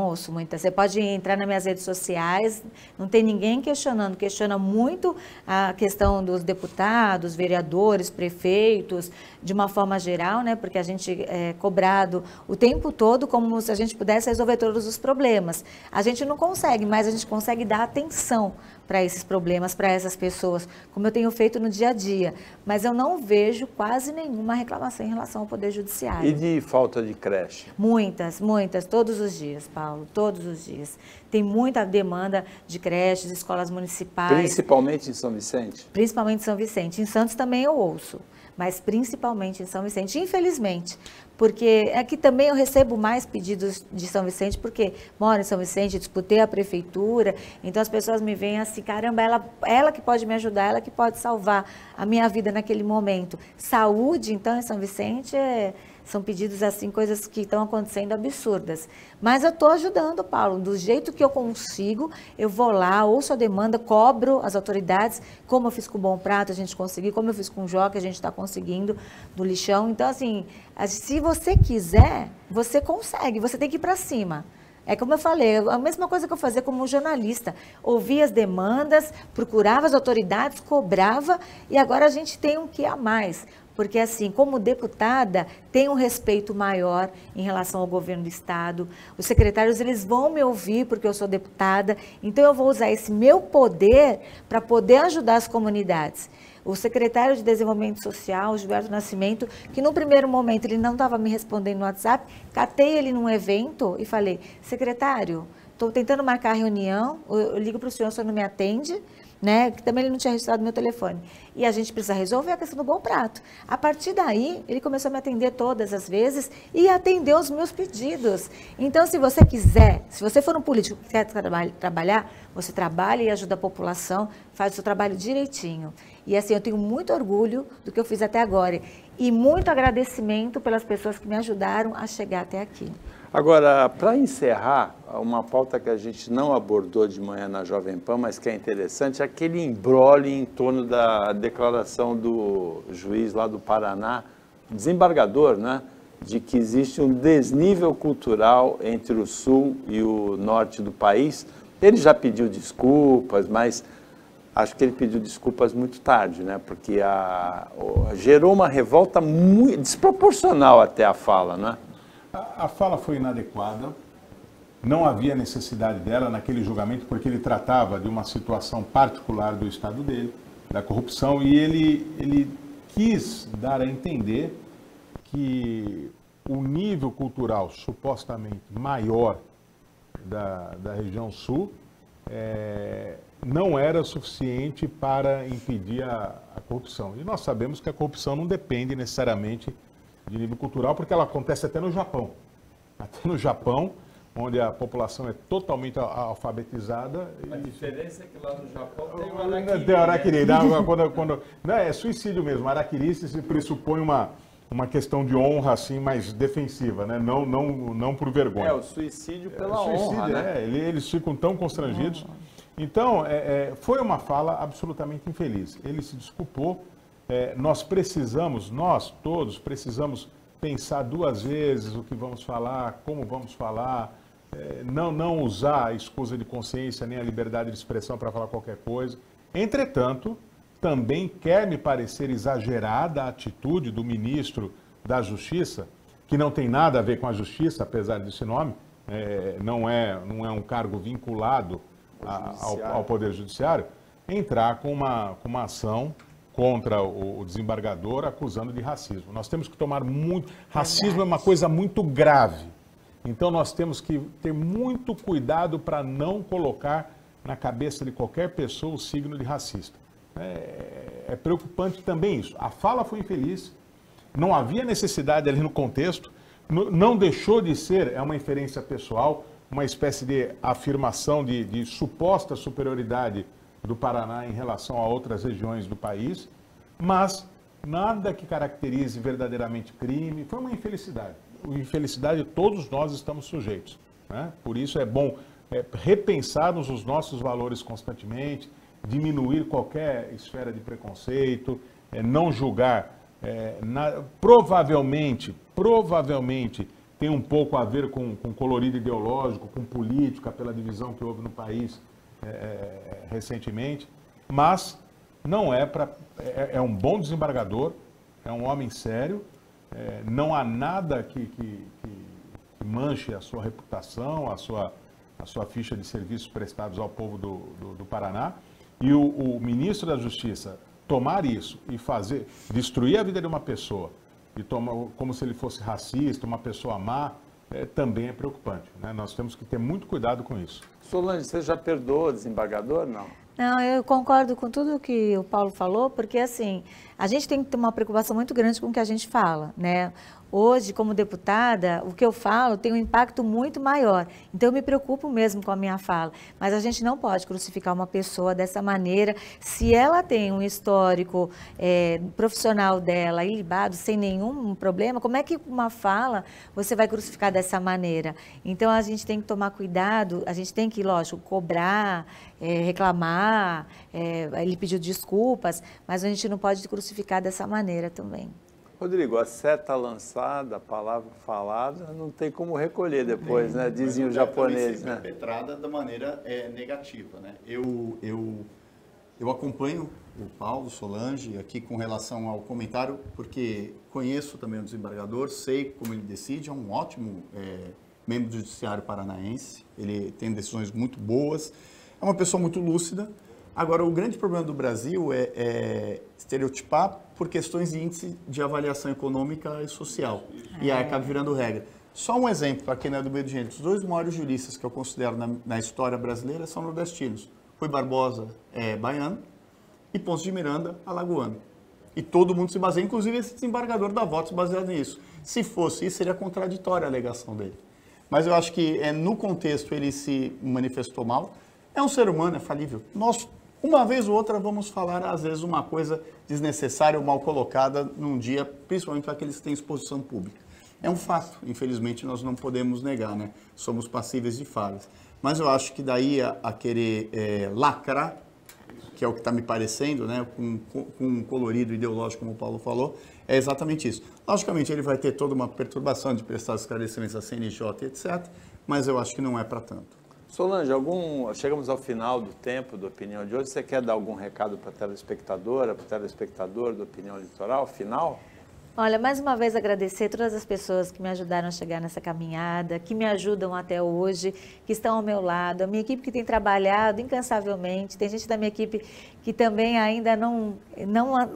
ouço muito. Você pode entrar nas minhas redes sociais, não tem ninguém questionando. Questiona muito a questão dos deputados, vereadores, prefeitos, de uma forma geral, né? Porque a gente é cobrado o tempo todo como se a gente pudesse resolver todos os problemas. A gente não consegue, mas a gente consegue dar atenção para esses problemas, para essas pessoas, como eu tenho feito no dia a dia. Mas eu não vejo quase nenhuma reclamação em relação ao Poder Judiciário. E de falta de creche? Muitas, todos os dias, Paulo, todos os dias. Tem muita demanda de creches, escolas municipais. Principalmente em São Vicente? Principalmente em São Vicente. Em Santos também eu ouço, mas principalmente em São Vicente, infelizmente. Porque aqui também eu recebo mais pedidos de São Vicente, porque moro em São Vicente, disputei a prefeitura, então as pessoas me veem assim, caramba, ela que pode me ajudar, ela que pode salvar a minha vida naquele momento. Saúde, então, em São Vicente, são pedidos assim, coisas que estão acontecendo absurdas. Mas eu estou ajudando, Paulo, do jeito que eu consigo, eu vou lá, ouço a demanda, cobro as autoridades, como eu fiz com o Bom Prato, a gente conseguiu, como eu fiz com o Joca, a gente está conseguindo, do lixão. Então, assim, se você quiser, você consegue, você tem que ir para cima. É como eu falei, a mesma coisa que eu fazia como jornalista, ouvia as demandas, procurava as autoridades, cobrava, e agora a gente tem um que a mais. Porque, assim, como deputada, tem um respeito maior em relação ao governo do Estado. Os secretários, eles vão me ouvir porque eu sou deputada, então eu vou usar esse meu poder para poder ajudar as comunidades. O secretário de Desenvolvimento Social, Gilberto Nascimento, que no primeiro momento ele não estava me respondendo no WhatsApp, catei ele num evento e falei, secretário, estou tentando marcar a reunião, eu ligo para o senhor não me atende, né? Que também ele não tinha registrado meu telefone. E a gente precisa resolver a questão do Bom Prato. A partir daí, ele começou a me atender todas as vezes e atendeu os meus pedidos. Então, se você quiser, se você for um político que quer trabalhar, você trabalha e ajuda a população, faz o seu trabalho direitinho. E assim, eu tenho muito orgulho do que eu fiz até agora. E muito agradecimento pelas pessoas que me ajudaram a chegar até aqui. Agora, para encerrar, uma pauta que a gente não abordou de manhã na Jovem Pan, mas que é interessante, é aquele imbróglio em torno da declaração do juiz lá do Paraná, desembargador, né, de que existe um desnível cultural entre o sul e o norte do país. Ele já pediu desculpas, mas acho que ele pediu desculpas muito tarde, né, porque gerou uma revolta muito desproporcional até a fala, né? A fala foi inadequada, não havia necessidade dela naquele julgamento, porque ele tratava de uma situação particular do estado dele, da corrupção, e ele quis dar a entender que o nível cultural supostamente maior da região sul não era suficiente para impedir a corrupção. E nós sabemos que a corrupção não depende necessariamente de nível cultural, porque ela acontece até no Japão. Até no Japão, onde a população é totalmente alfabetizada. A diferença é que lá no Japão tem o araquiri. Tem araquiri. Não, é suicídio mesmo. Araquiri se pressupõe uma questão de honra assim, mais defensiva, né? Não por vergonha. É, o suicídio pela honra, né? Eles ficam tão constrangidos. Então, foi uma fala absolutamente infeliz. Ele se desculpou. Nós todos precisamos pensar duas vezes o que vamos falar, como vamos falar, não usar a escusa de consciência nem a liberdade de expressão para falar qualquer coisa. Entretanto, também quer me parecer exagerada a atitude do ministro da Justiça, que não tem nada a ver com a Justiça, apesar desse nome, não é um cargo vinculado ao Poder Judiciário, entrar com uma ação contra o desembargador acusando de racismo. Nós temos que tomar muito... Racismo é uma coisa muito grave. Então nós temos que ter muito cuidado para não colocar na cabeça de qualquer pessoa o signo de racista. É preocupante também isso. A fala foi infeliz, não havia necessidade ali no contexto, não deixou de ser, uma inferência pessoal, uma espécie de afirmação de suposta superioridade do Paraná em relação a outras regiões do país, mas nada que caracterize verdadeiramente crime. Foi uma infelicidade. Infelicidade todos nós estamos sujeitos, né? Por isso é bom repensarmos os nossos valores constantemente, diminuir qualquer esfera de preconceito, não julgar. Provavelmente tem um pouco a ver com colorido ideológico, com política, pela divisão que houve no país recentemente, mas não é um bom desembargador, é um homem sério, não há nada que manche a sua reputação, a sua ficha de serviços prestados ao povo do Paraná. E o ministro da Justiça tomar isso e destruir a vida de uma pessoa, e tomar como se ele fosse racista, uma pessoa má, também é preocupante, né? Nós temos que ter muito cuidado com isso. Solange, você já perdoou o desembargador? Não. Não, eu concordo com tudo que o Paulo falou, porque assim, a gente tem que ter uma preocupação muito grande com o que a gente fala, né? Hoje, como deputada, o que eu falo tem um impacto muito maior. Então, eu me preocupo mesmo com a minha fala. Mas a gente não pode crucificar uma pessoa dessa maneira. Se ela tem um histórico profissional dela ilibado, sem nenhum problema, como é que uma fala você vai crucificar dessa maneira? Então, a gente tem que tomar cuidado, a gente tem que, lógico, cobrar, reclamar, ele pediu desculpas, mas a gente não pode crucificar dessa maneira também. Rodrigo, a seta lançada, a palavra falada, não tem como recolher depois, né? Dizem os japoneses, né? Perpetrada da maneira negativa, né? Eu acompanho o Paulo Solange aqui com relação ao comentário, porque conheço também o desembargador, sei como ele decide, é um ótimo membro do Judiciário Paranaense, ele tem decisões muito boas, é uma pessoa muito lúcida. Agora, o grande problema do Brasil é estereotipar por questões de índice de avaliação econômica e social. E aí acaba virando regra. Só um exemplo, para quem não é do meio de gente. Os dois maiores juristas que eu considero na história brasileira são nordestinos. Rui Barbosa é baiano e Ponce de Miranda, alagoano. E todo mundo se baseia, inclusive esse desembargador dá votos baseado nisso. Se fosse isso, seria contraditória a alegação dele. Mas eu acho que no contexto ele se manifestou mal. É um ser humano, é falível. Nós, uma vez ou outra, vamos falar, às vezes, uma coisa desnecessária ou mal colocada num dia, principalmente para aqueles que têm exposição pública. É um fato, infelizmente, nós não podemos negar, né? Somos passíveis de falhas. Mas eu acho que daí a querer lacrar, que é o que está me parecendo, né? Com um colorido ideológico, como o Paulo falou, é exatamente isso. Logicamente, ele vai ter toda uma perturbação de prestar esclarecimentos à CNJ, etc., mas eu acho que não é para tanto. Solange, chegamos ao final do tempo da Opinião de hoje. Você quer dar algum recado para a telespectadora, para o telespectador da Opinião Litoral, final? Olha, mais uma vez agradecer todas as pessoas que me ajudaram a chegar nessa caminhada, que me ajudam até hoje, que estão ao meu lado, a minha equipe que tem trabalhado incansavelmente, tem gente da minha equipe que também ainda não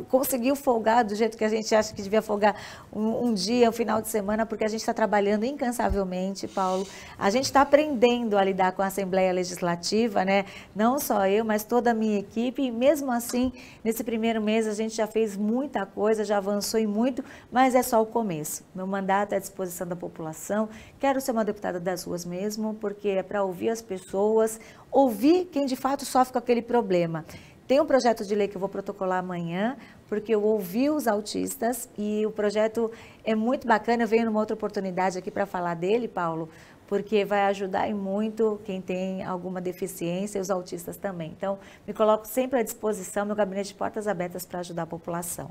conseguiu folgar do jeito que a gente acha que devia folgar um dia, um final de semana, porque a gente está trabalhando incansavelmente, Paulo. A gente está aprendendo a lidar com a Assembleia Legislativa, né? Não só eu, mas toda a minha equipe, e mesmo assim, nesse primeiro mês a gente já fez muita coisa, já avançou em muito, mas é só o começo. Meu mandato é à disposição da população. Quero ser uma deputada das ruas mesmo, porque é para ouvir as pessoas, ouvir quem de fato sofre com aquele problema. Tem um projeto de lei que eu vou protocolar amanhã, porque eu ouvi os autistas e o projeto é muito bacana. Eu venho numa outra oportunidade aqui para falar dele, Paulo, porque vai ajudar em muito quem tem alguma deficiência e os autistas também. Então, me coloco sempre à disposição, meu gabinete de portas abertas para ajudar a população.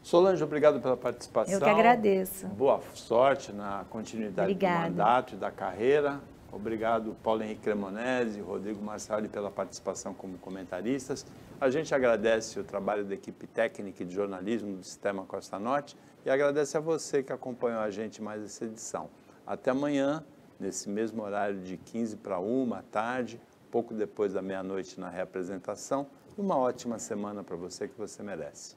Solange, obrigado pela participação. Eu que agradeço. Boa sorte na continuidade do mandato e da carreira. Obrigado, Paulo Henrique Cremonese e Rodrigo Marçali, pela participação como comentaristas. A gente agradece o trabalho da equipe técnica e de jornalismo do Sistema Costa Norte e agradece a você que acompanhou a gente mais essa edição. Até amanhã, nesse mesmo horário de 15 para 1 à tarde, pouco depois da meia-noite na reapresentação. E uma ótima semana para você que você merece.